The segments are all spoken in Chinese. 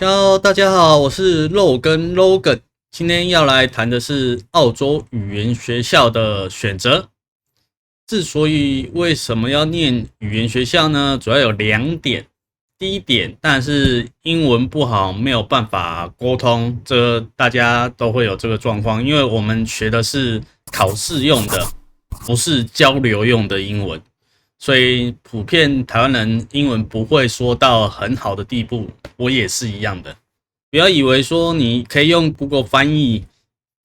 Hello，大家好，我是肉根 Logan，今天要来谈的是澳洲语言学校的选择。之所以为什么要念语言学校呢？主要有2点。第一点，当然是英文不好，没有办法沟通，这大家都会有这个状况，因为我们学的是考试用的，不是交流用的英文。所以普遍台湾人英文不会说到很好的地步，我也是一样的。不要以为说你可以用 Google 翻译，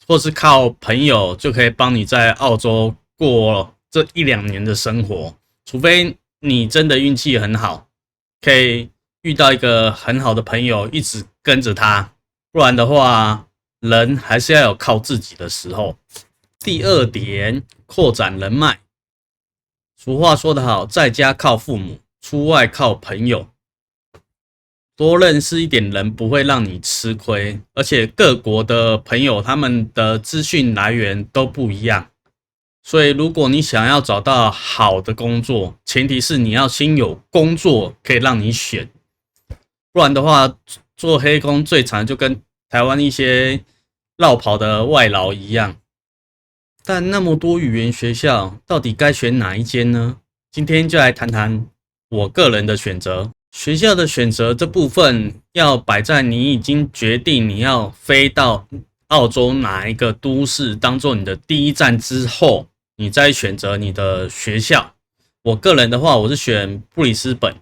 或是靠朋友就可以帮你在澳洲过这1-2年的生活，除非你真的运气很好，可以遇到一个很好的朋友一直跟着他，不然的话，人还是要有靠自己的时候。第二点，扩展人脉。俗话说得好，在家靠父母，出外靠朋友。多认识一点人不会让你吃亏，而且各国的朋友他们的资讯来源都不一样，所以如果你想要找到好的工作，前提是你要先有工作可以让你选，不然的话做黑工最惨就跟台湾一些绕跑的外劳一样。但那么多语言学校，到底该选哪一间呢？今天就来谈谈我个人的选择。学校的选择这部分要摆在你已经决定你要飞到澳洲哪一个都市当做你的第一站之后，你再选择你的学校。我个人的话，我是选布里斯本，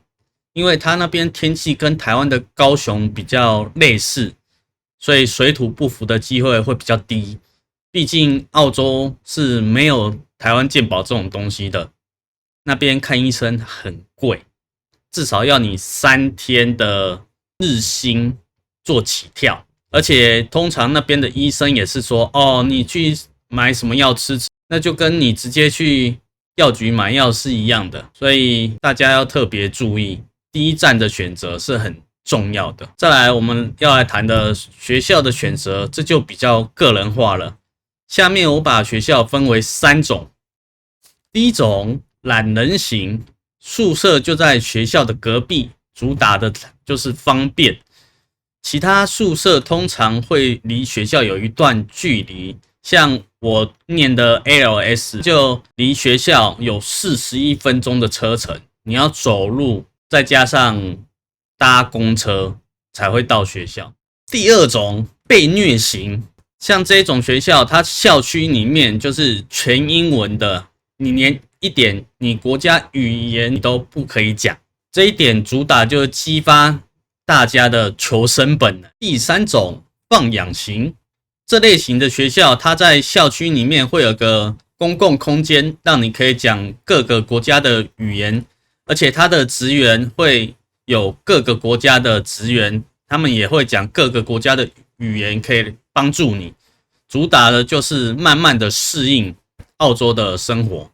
因为它那边天气跟台湾的高雄比较类似，所以水土不服的机会会比较低。毕竟澳洲是没有台湾健保这种东西的，那边看医生很贵，至少要你3天的日薪做起跳，而且通常那边的医生也是说，你去买什么药吃，那就跟你直接去药局买药是一样的，所以大家要特别注意，第一站的选择是很重要的。再来我们要来谈的学校的选择，这就比较个人化了。下面我把学校分为3种。第一种，懒人型，宿舍就在学校的隔壁，主打的就是方便。其他宿舍通常会离学校有一段距离，像我念的 ALS 就离学校有41分钟的车程，你要走路，再加上搭公车才会到学校。第二种，被虐型。像这种学校，它校区里面就是全英文的，你连一点你国家语言你都不可以讲，这一点主打就是激发大家的求生本能。第3种，放养型，这类型的学校，它在校区里面会有个公共空间，让你可以讲各个国家的语言，而且它的职员会有各个国家的职员，他们也会讲各个国家的语言，可以帮助你。主打的就是慢慢的适应澳洲的生活。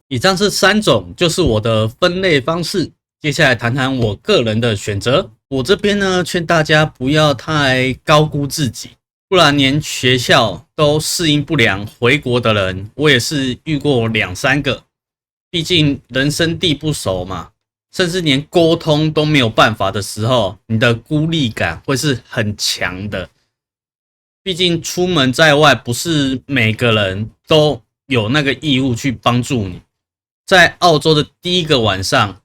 以上这3种就是我的分类方式。接下来谈谈我个人的选择。我这边呢，劝大家不要太高估自己，不然连学校都适应不良，回国的人我也是遇过2-3个。毕竟人生地不熟嘛，甚至连沟通都没有办法的时候，你的孤立感会是很强的。毕竟出门在外，不是每个人都有那个义务去帮助你。在澳洲的第一个晚上，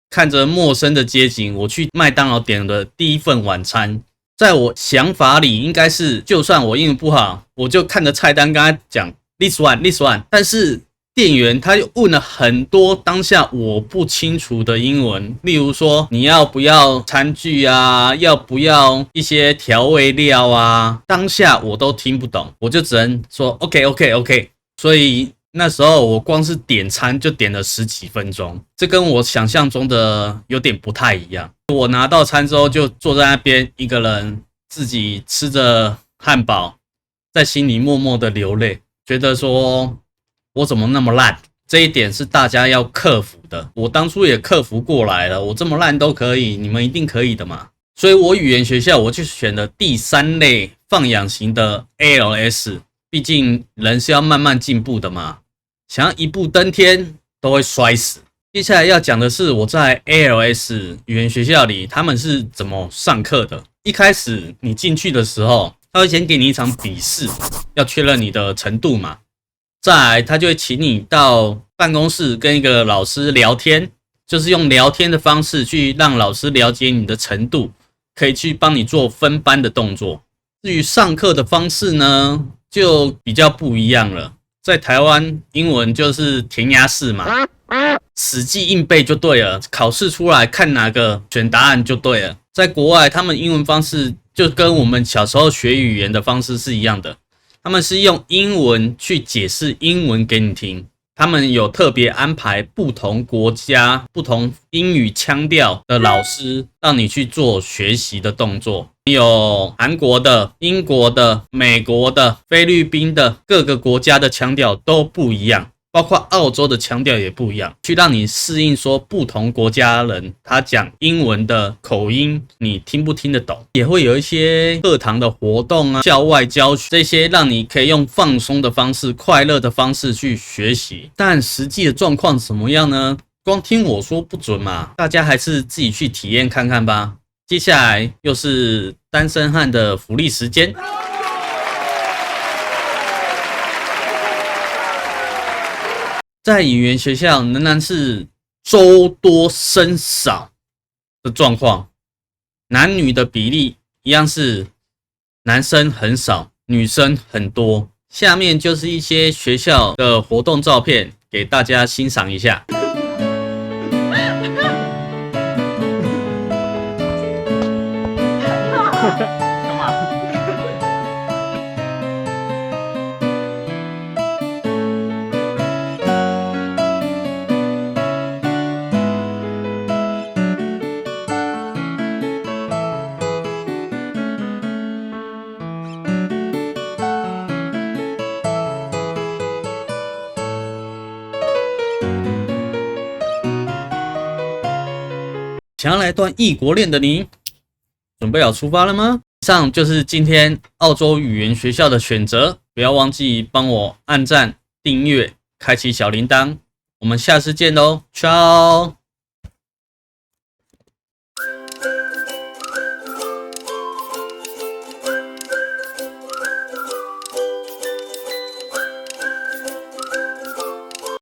看着陌生的街景，我去麦当劳点的第一份晚餐，在我想法里应该是，就算我英文不好，我就看着菜单跟他讲 this one， 但是店员他又问了很多当下我不清楚的英文，例如说你要不要餐具啊，要不要一些调味料啊，当下我都听不懂，我就只能说 OK。 所以那时候我光是点餐就点了10几分钟，这跟我想象中的有点不太一样。我拿到餐之后就坐在那边一个人自己吃着汉堡，在心里默默的流泪，觉得说我怎么那么烂，这一点是大家要克服的。我当初也克服过来了，我这么烂都可以，你们一定可以的嘛。所以我语言学校我就选了第3类放养型的 ALS， 毕竟人是要慢慢进步的嘛，想要一步登天都会摔死。接下来要讲的是我在 ALS 语言学校里他们是怎么上课的。一开始你进去的时候，他会先给你一场笔试，要确认你的程度嘛。再来，他就会请你到办公室跟一个老师聊天，就是用聊天的方式去让老师了解你的程度，可以去帮你做分班的动作。至于上课的方式呢，就比较不一样了。在台湾，英文就是填鸭式嘛，死记硬背就对了，考试出来看哪个选答案就对了。在国外，他们英文方式就跟我们小时候学语言的方式是一样的，他们是用英文去解释英文给你听。他们有特别安排不同国家、不同英语腔调的老师，让你去做学习的动作。有韩国的、英国的、美国的、菲律宾的，各个国家的腔调都不一样，包括澳洲的腔调也不一样，去让你适应说不同国家人他讲英文的口音，你听不听得懂？也会有一些课堂的活动啊、校外教学，这些让你可以用放松的方式、快乐的方式去学习。但实际的状况怎么样呢？光听我说不准嘛，大家还是自己去体验看看吧。接下来又是单身汉的福利时间。在语言学校仍然是州多生少的状况，男女的比例一样是男生很少，女生很多。下面就是一些学校的活动照片，给大家欣赏一下。干嘛？想要来段异国恋的你，准备好出发了吗？以上就是今天澳洲语言学校的选择，不要忘记帮我按赞、订阅、开启小铃铛。我们下次见喽 ，ciao。